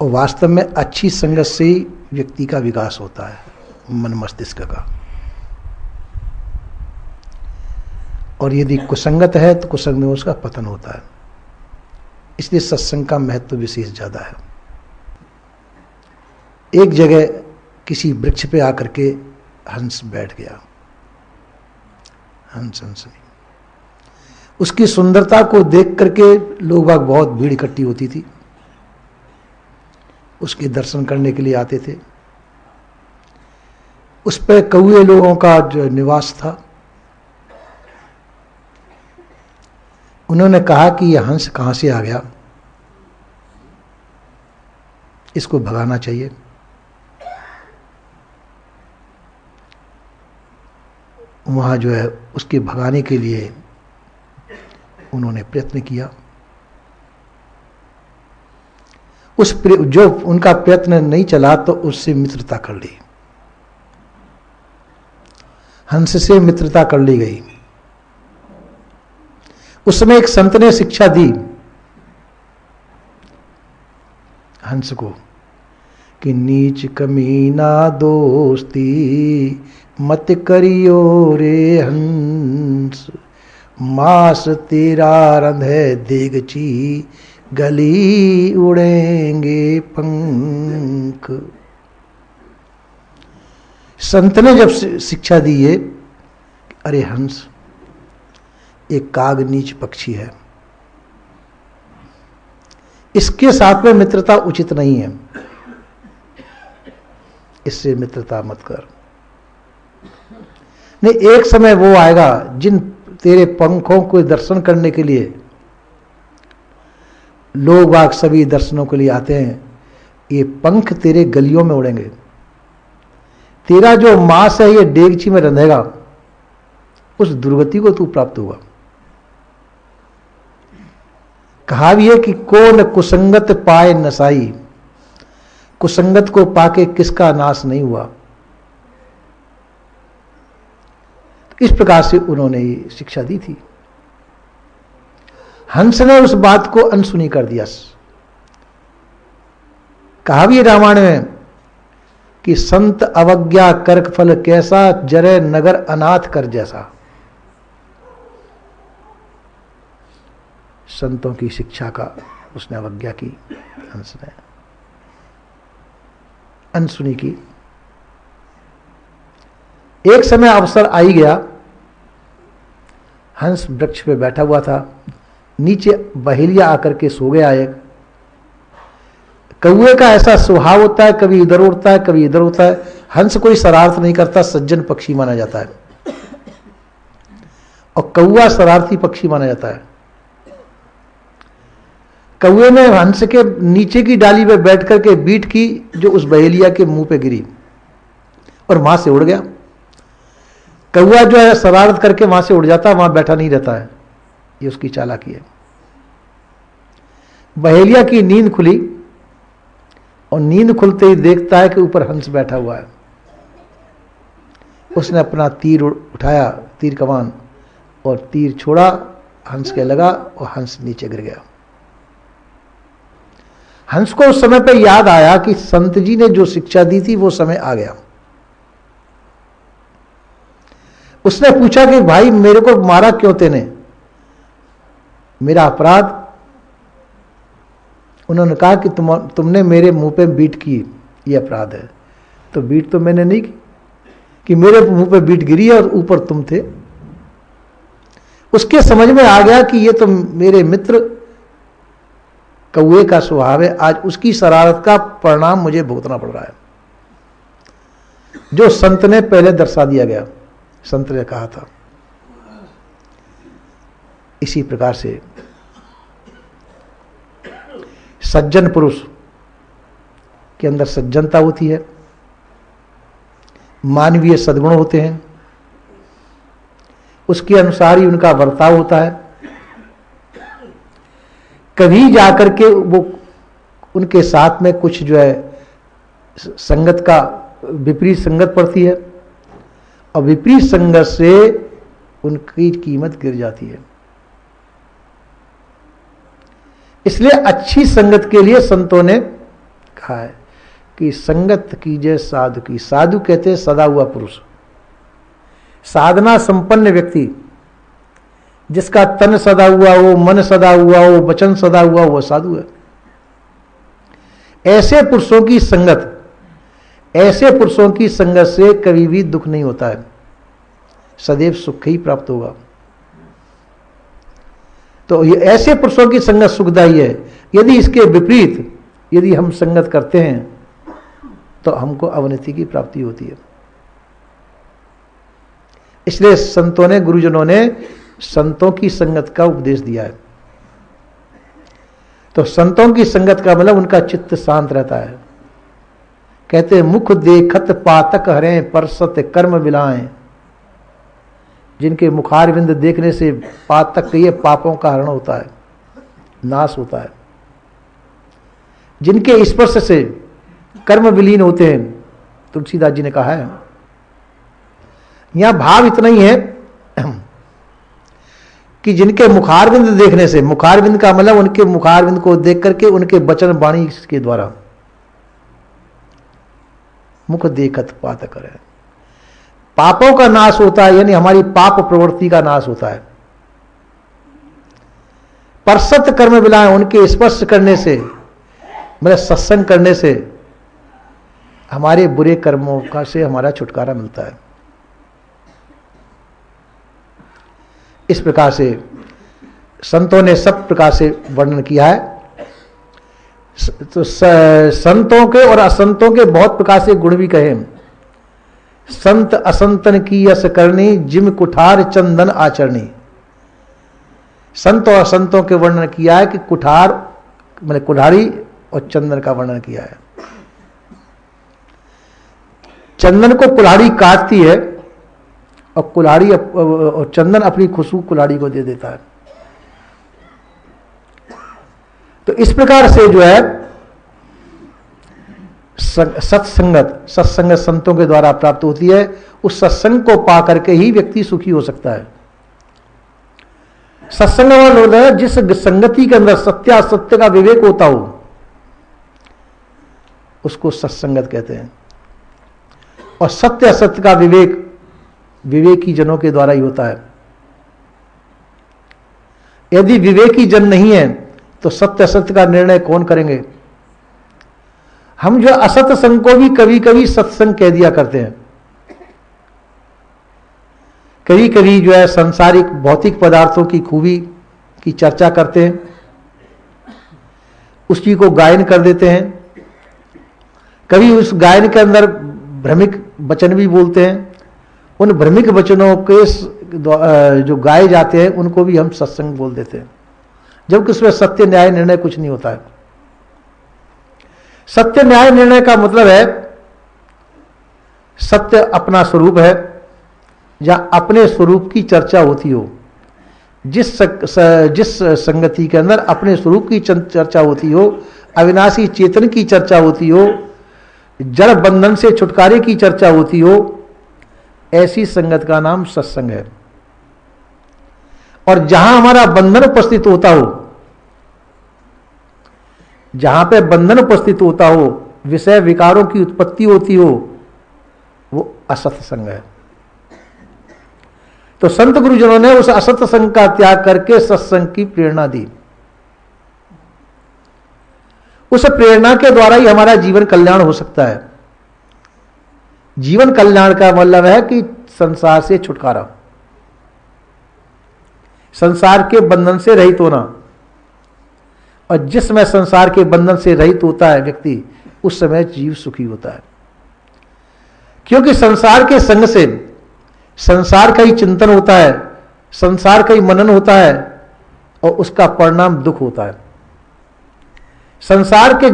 और वास्तव में अच्छी संगत से ही व्यक्ति का विकास होता है, मन मस्तिष्क का। और यदि कुसंगत है तो कुसंग में उसका पतन होता है। इसलिए सत्संग का महत्व विशेष ज्यादा है। एक जगह किसी वृक्ष पे आकर के हंस बैठ गया, हंसनी। उसकी सुंदरता को देख करके लोग बाग बहुत भीड़ इकट्ठी होती थी, उसके दर्शन करने के लिए आते थे। उस पर कौए लोगों का जो निवास था। उन्होंने कहा कि यह हंस कहां से आ गया, इसको भगाना चाहिए। वहां जो है उसके भगाने के लिए उन्होंने प्रयत्न किया। जो उनका प्रयत्न नहीं चला तो उससे मित्रता कर ली, हंस से मित्रता कर ली गई। उस समय एक संत ने शिक्षा दी हंस को कि नीच कमीना दोस्ती मत करियो रे हंस, मांस तेरा रंधे देगची गली उड़ेंगे पंख। संत ने जब शिक्षा दी है, अरे हंस एक काग नीच पक्षी है, इसके साथ में मित्रता उचित नहीं है, इससे मित्रता मत कर। नहीं, एक समय वो आएगा जिन तेरे पंखों को दर्शन करने के लिए लोग वाग सभी दर्शनों के लिए आते हैं, ये पंख तेरे गलियों में उड़ेंगे, तेरा जो मांस है ये डेगची में रंधेगा, उस दुर्गति को तू प्राप्त होगा। कहा भी है कि कौन कुसंगत पाए नसाई, कुसंगत को पाके किसका नाश नहीं हुआ। इस प्रकार से उन्होंने ये शिक्षा दी थी। हंस ने उस बात को अनसुनी कर दिया। कहा भी रामायण में कि संत अवज्ञा कर्क फल कैसा, जरे नगर अनाथ कर जैसा। संतों की शिक्षा का उसने अवज्ञा की, हंस ने अनसुनी की। एक समय अवसर आ ही गया, हंस वृक्ष पे बैठा हुआ था, नीचे बहेलिया आकर के सो गया। एक कौए का ऐसा स्वभाव होता है, कभी इधर उड़ता है कभी इधर उड़ता है। हंस कोई शरारत नहीं करता, सज्जन पक्षी माना जाता है, और कौआ शरारती पक्षी माना जाता है। कौए ने हंस के नीचे की डाली पे बैठ करके बीट की, जो उस बहेलिया के मुंह पे गिरी और वहां से उड़ गया। कौआ जो है शरारत करके वहां से उड़ जाता है, वहां बैठा नहीं रहता है, ये उसकी चालाकी है। बहेलिया की नींद खुली और नींद खुलते ही देखता है कि ऊपर हंस बैठा हुआ है। उसने अपना तीर उठाया, तीर कमान, और तीर छोड़ा, हंस के लगा और हंस नीचे गिर गया। हंस को उस समय पर याद आया कि संत जी ने जो शिक्षा दी थी वो समय आ गया। उसने पूछा कि भाई मेरे को मारा क्यों तेने, मेरा अपराध। उन्होंने कहा कि तुमने मेरे मुंह पे बीट की, ये अपराध है। तो बीट तो मैंने नहीं की, कि मेरे मुंह पे बीट गिरी है और ऊपर तुम थे। उसके समझ में आ गया कि ये तो मेरे मित्र कौए का स्वभाव है, आज उसकी शरारत का परिणाम मुझे भुगतना पड़ रहा है, जो संत ने पहले दर्शा दिया गया, संत ने कहा था। इसी प्रकार से सज्जन पुरुष के अंदर सज्जनता होती है, मानवीय सद्गुण होते हैं, उसके अनुसार ही उनका बर्ताव होता है। कभी जाकर के वो उनके साथ में कुछ जो है संगत का विपरीत संगत पड़ती है, और विपरीत संगत से उनकी कीमत गिर जाती है। इसलिए अच्छी संगत के लिए संतों ने कहा है कि संगत कीजिए साधु की। साधु कहते हैं सदा हुआ पुरुष, साधना संपन्न व्यक्ति, जिसका तन सदा हुआ हो, मन सदा हुआ हो, वचन सदा हुआ हो, वह साधु है। ऐसे पुरुषों की संगत, ऐसे पुरुषों की संगत से कभी भी दुख नहीं होता है, सदैव सुख ही प्राप्त होगा। तो ये ऐसे पुरुषों की संगत सुखदायी है। यदि इसके विपरीत यदि हम संगत करते हैं तो हमको अवनति की प्राप्ति होती है। इसलिए संतों ने, गुरुजनों ने संतों की संगत का उपदेश दिया है। तो संतों की संगत का मतलब उनका चित्त शांत रहता है। कहते हैं मुख देखत पातक हरें परसत कर्म बिलाएं। जिनके मुखारविंद देखने से पातक, ये पापों का हरण होता है, नाश होता है। जिनके स्पर्श से कर्म विलीन होते हैं, तुलसीदास जी ने कहा है। यहां भाव इतना ही है कि जिनके मुखारविंद देखने से, मुखारविंद का मतलब उनके मुखारविंद को देख करके उनके वचन वाणी के द्वारा, मुख देखत पातक हरें, पापों का नाश होता है, यानी हमारी पाप प्रवृत्ति का नाश होता है। परसत कर्म बिलाएं, उनके स्पर्श करने से, मतलब सत्संग करने से हमारे बुरे कर्मों का से हमारा छुटकारा मिलता है। इस प्रकार से संतों ने सब प्रकार से वर्णन किया है। तो संतों के और असंतों के बहुत प्रकार से गुण भी कहे। संत असंतन की यश करनी, जिम कुठार चंदन आचरणी। संत और असंतों के वर्णन किया है कि कुठार मतलब कुल्हाड़ी और चंदन का वर्णन किया है। चंदन को कुल्हाड़ी काटती है और कुल्हाड़ी और चंदन अपनी खुशबू कुल्हाड़ी को दे देता है। तो इस प्रकार से जो है सत्संगत संतों के द्वारा प्राप्त होती है। उस सत्संग को पा करके ही व्यक्ति सुखी हो सकता है। सत्संग होता है जिस संगति के अंदर सत्य असत्य का विवेक होता हो, उसको सत्संगत कहते हैं। और सत्य असत्य का विवेक विवेकी जनों के द्वारा ही होता है। यदि विवेकी जन नहीं है तो सत्य असत्य का निर्णय कौन करेंगे? हम जो असत्य संग को भी कभी कभी सत्संग कह दिया करते हैं। कभी कभी जो है सांसारिक भौतिक पदार्थों की खूबी की चर्चा करते हैं, उसी को गायन कर देते हैं। कभी उस गायन के अंदर भ्रमिक वचन भी बोलते हैं। उन भ्रमिक वचनों के जो गाए जाते हैं उनको भी हम सत्संग बोल देते हैं, जबकि उसमें सत्य न्याय निर्णय कुछ नहीं होता है। सत्य न्याय निर्णय का मतलब है सत्य अपना स्वरूप है, जहां अपने स्वरूप की चर्चा होती हो। जिस संगति के अंदर अपने स्वरूप की चर्चा होती हो, अविनाशी चेतन की चर्चा होती हो, जड़ बंधन से छुटकारे की चर्चा होती हो, ऐसी संगत का नाम सत्संग है। और जहां हमारा बंधन उपस्थित होता हो, जहां पे बंधन उपस्थित होता हो, विषय विकारों की उत्पत्ति होती हो, वो असत संग है। तो संत गुरुजनों ने उस असत संग का त्याग करके सत्संग की प्रेरणा दी। उस प्रेरणा के द्वारा ही हमारा जीवन कल्याण हो सकता है। जीवन कल्याण का मतलब है कि संसार से छुटकारा, संसार के बंधन से रहित होना। और जिस समय संसार के बंधन से रहित होता है व्यक्ति, उस समय जीव सुखी होता है। क्योंकि संसार के संग से संसार का ही चिंतन होता है, संसार का ही मनन होता है, और उसका परिणाम दुख होता है। संसार के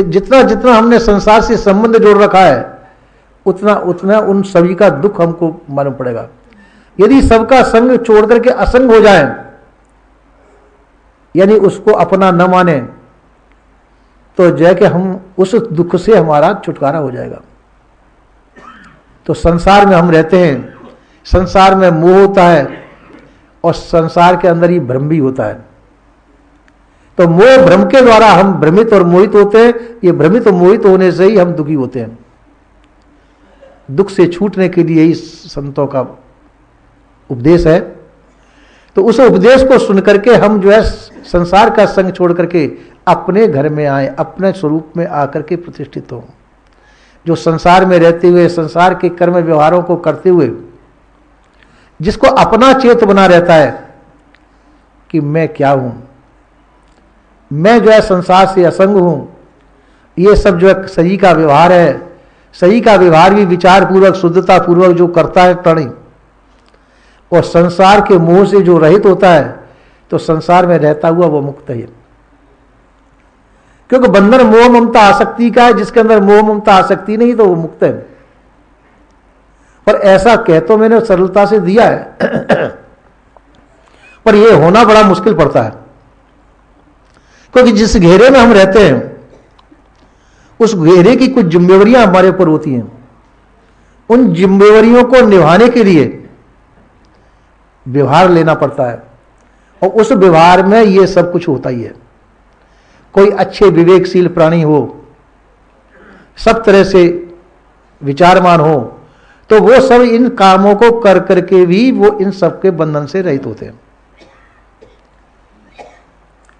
जितना जितना हमने संसार से संबंध जोड़ रखा है, उतना उतना उन सभी का दुख हमको मालूम पड़ेगा। यदि सबका संग छोड़ करके असंग हो जाए, यानी उसको अपना न माने, तो जय कि हम उस दुख से हमारा छुटकारा हो जाएगा। तो संसार में हम रहते हैं, संसार में मोह होता है और संसार के अंदर ही भ्रम भी होता है। तो मोह भ्रम के द्वारा हम भ्रमित और मोहित होते हैं। ये भ्रमित और मोहित होने से ही हम दुखी होते हैं। दुख से छूटने के लिए ही संतों का उपदेश है। तो उस उपदेश को सुनकर के हम जो है संसार का संग छोड़ करके अपने घर में आए, अपने स्वरूप में आकर के प्रतिष्ठित हों। जो संसार में रहते हुए संसार के कर्म व्यवहारों को करते हुए जिसको अपना चेत बना रहता है कि मैं क्या हूं, मैं जो है संसार से असंग हूं, ये सब जो है सही का व्यवहार है। सही का व्यवहार भी विचार पूर्वक शुद्धता पूर्वक जो करता है प्राणी, और संसार के मोह से जो रहित होता है, तो संसार में रहता हुआ वो मुक्त है। क्योंकि बंधन मोह ममता आसक्ति का है। जिसके अंदर मोह ममता आसक्ति नहीं तो वो मुक्त है। पर ऐसा कह तो मैंने सरलता से दिया है पर यह होना बड़ा मुश्किल पड़ता है। क्योंकि जिस घेरे में हम रहते हैं उस घेरे की कुछ जिम्मेवारियां हमारे ऊपर होती हैं। उन जिम्मेवारियों को निभाने के लिए व्यवहार लेना पड़ता है, और उस व्यवहार में यह सब कुछ होता ही है। कोई अच्छे विवेकशील प्राणी हो, सब तरह से विचारमान हो, तो वो सब इन कामों को कर करके भी वो इन सब के बंधन से रहित होते हैं।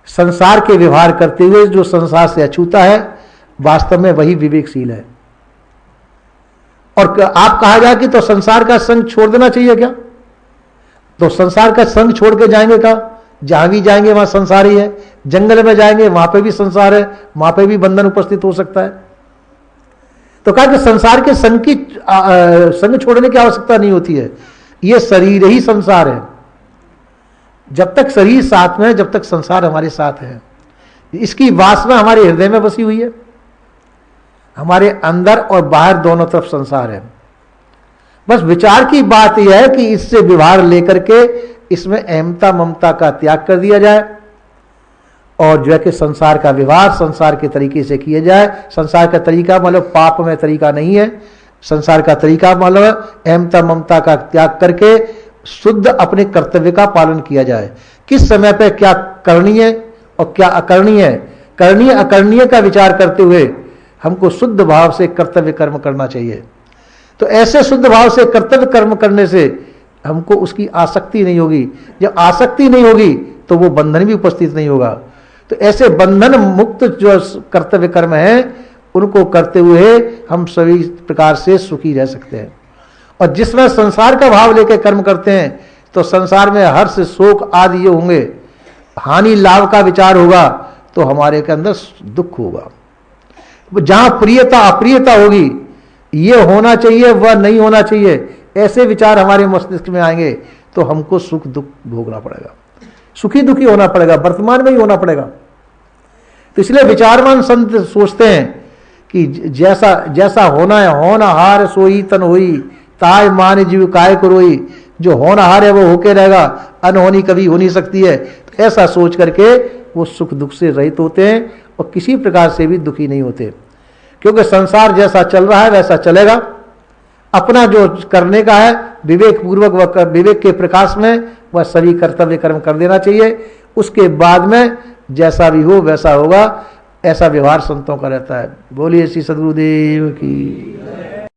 संसार के व्यवहार करते हुए जो संसार से अछूता है, वास्तव में वही विवेकशील है। और आप कहा जाए कि तो संसार का संग छोड़ देना चाहिए क्या? तो संसार का संग छोड़ के जाएंगे क्या? जहां भी जाएंगे वहां संसार ही है। जंगल में जाएंगे वहां पे भी संसार है, वहां पे भी बंधन उपस्थित हो सकता है। तो कहा कि संसार के संग छोड़ने की आवश्यकता नहीं होती है। यह शरीर ही संसार है। जब तक शरीर साथ में है, जब तक संसार हमारे साथ है। इसकी वासना हमारे हृदय में बसी हुई है। हमारे अंदर और बाहर दोनों तरफ संसार है। बस विचार की बात यह है कि इससे व्यवहार लेकर के इसमें अहमता ममता का त्याग कर दिया जाए, और जो है कि संसार का व्यवहार संसार के तरीके से किया जाए। संसार का तरीका मतलब पाप में तरीका नहीं है। संसार का तरीका मतलब अहमता ममता का त्याग करके शुद्ध अपने कर्तव्य का पालन किया जाए। किस समय पे क्या करनी है और क्या अकरनीय है, करणीय अकरणीय का विचार करते हुए हमको शुद्ध भाव से कर्तव्य कर्म करना चाहिए। तो ऐसे शुद्ध भाव से कर्तव्य कर्म करने से हमको उसकी आसक्ति नहीं होगी। जब आसक्ति नहीं होगी तो वो बंधन भी उपस्थित नहीं होगा। तो ऐसे बंधन मुक्त जो कर्तव्य कर्म है उनको करते हुए हम सभी प्रकार से सुखी रह सकते हैं। और जिसमें संसार का भाव लेकर कर्म करते हैं तो संसार में हर्ष शोक आदि ये होंगे, हानि लाभ का विचार होगा, तो हमारे के अंदर दुख होगा। जहां प्रियता अप्रियता होगी, ये होना चाहिए वह नहीं होना चाहिए, ऐसे विचार हमारे मस्तिष्क में आएंगे तो हमको सुख दुख भोगना पड़ेगा, सुखी दुखी होना पड़ेगा, वर्तमान में ही होना पड़ेगा। तो इसलिए विचारवान संत सोचते हैं कि जैसा जैसा होना है, होनहार सोई तन होई, ताय मान जीव काय करोई। जो होनहार है वो होके रहेगा, अनहोनी कभी हो नहीं सकती है। तो ऐसा सोच करके वो सुख दुख से रहित होते हैं और किसी प्रकार से भी दुखी नहीं होते। क्योंकि संसार जैसा चल रहा है वैसा चलेगा। अपना जो करने का है विवेक पूर्वक, वह विवेक के प्रकाश में वह सभी कर्तव्य कर्म कर देना चाहिए। उसके बाद में जैसा भी हो वैसा होगा। ऐसा व्यवहार संतों का रहता है। बोलिए श्री सद्गुरुदेव की।